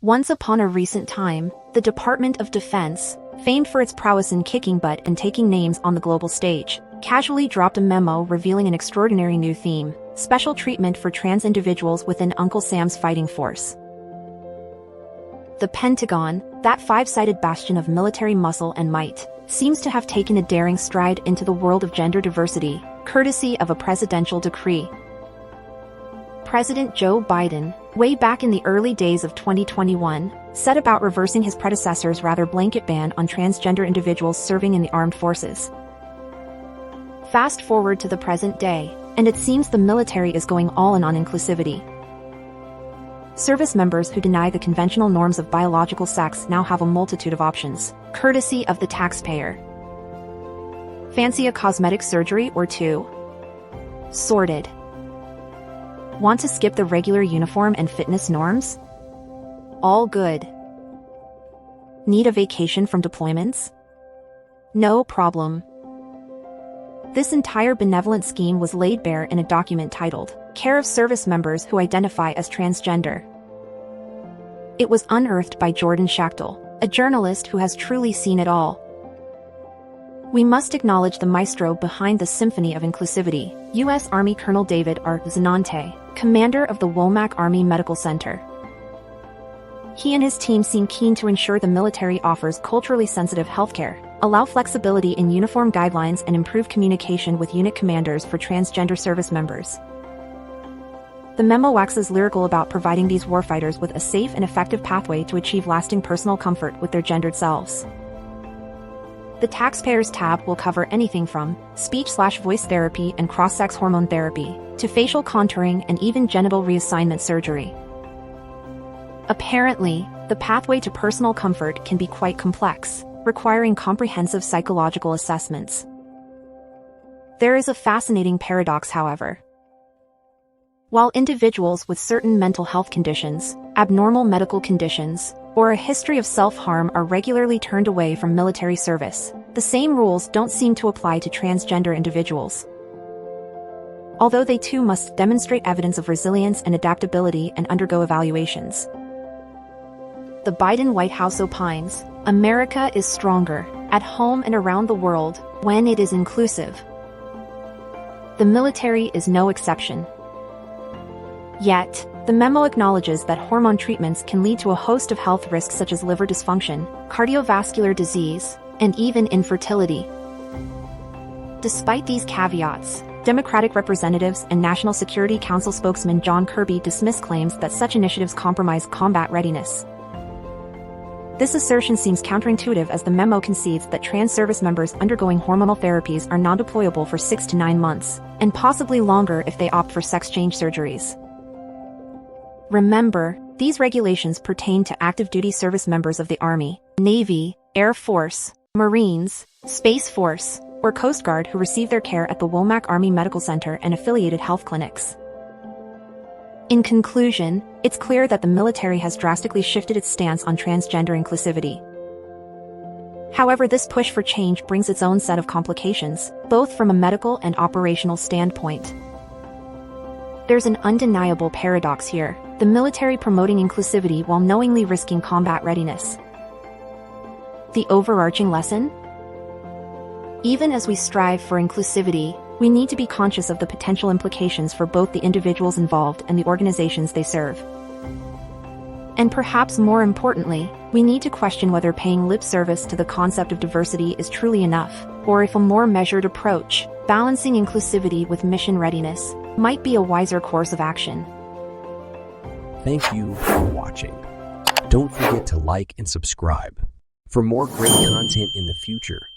Once upon a recent time, the Department of Defense, famed for its prowess in kicking butt and taking names on the global stage, casually dropped a memo revealing an extraordinary new theme: special treatment for trans individuals within Uncle Sam's fighting force. The Pentagon, that five-sided bastion of military muscle and might, seems to have taken a daring stride into the world of gender diversity, courtesy of a presidential decree. President Joe Biden, way back in the early days of 2021, set about reversing his predecessor's rather blanket ban on transgender individuals serving in the armed forces. Fast forward to the present day, and it seems the military is going all in on inclusivity. Service members who deny the conventional norms of biological sex now have a multitude of options, courtesy of the taxpayer. Fancy a cosmetic surgery or two? Sorted. Want to skip the regular uniform and fitness norms? All good. Need a vacation from deployments? No problem. This entire benevolent scheme was laid bare in a document titled, "Care of Service Members Who Identify as Transgender." It was unearthed by Jordan Schachtel, a journalist who has truly seen it all. We must acknowledge the maestro behind the symphony of inclusivity, U.S. Army Colonel David R. Zenante, commander of the Womack Army Medical Center. He and his team seem keen to ensure the military offers culturally sensitive healthcare, allow flexibility in uniform guidelines, and improve communication with unit commanders for transgender service members. The memo waxes lyrical about providing these warfighters with a safe and effective pathway to achieve lasting personal comfort with their gendered selves. The Taxpayers tab will cover anything from speech/voice therapy and cross-sex hormone therapy, to facial contouring and even genital reassignment surgery. Apparently, the pathway to personal comfort can be quite complex, requiring comprehensive psychological assessments. There is a fascinating paradox, however. While individuals with certain mental health conditions, abnormal medical conditions, or a history of self-harm are regularly turned away from military service, the same rules don't seem to apply to transgender individuals. Although they too must demonstrate evidence of resilience and adaptability and undergo evaluations. The Biden White House opines, America is stronger, at home and around the world, when it is inclusive. The military is no exception. Yet, the memo acknowledges that hormone treatments can lead to a host of health risks such as liver dysfunction, cardiovascular disease, and even infertility. Despite these caveats, Democratic representatives and National Security Council spokesman John Kirby dismissed claims that such initiatives compromise combat readiness. This assertion seems counterintuitive, as the memo concedes that trans service members undergoing hormonal therapies are non-deployable for 6 to 9 months, and possibly longer if they opt for sex change surgeries. Remember, these regulations pertain to active duty service members of the Army, Navy, Air Force, Marines, Space Force, or Coast Guard who receive their care at the Womack Army Medical Center and affiliated health clinics. In conclusion, it's clear that the military has drastically shifted its stance on transgender inclusivity. However, this push for change brings its own set of complications, both from a medical and operational standpoint. There's an undeniable paradox here: the military promoting inclusivity while knowingly risking combat readiness. The overarching lesson? Even as we strive for inclusivity, we need to be conscious of the potential implications for both the individuals involved and the organizations they serve. And perhaps more importantly, we need to question whether paying lip service to the concept of diversity is truly enough, or if a more measured approach, balancing inclusivity with mission readiness, might be a wiser course of action. Thank you for watching. Don't forget to like and subscribe for more great content in the future.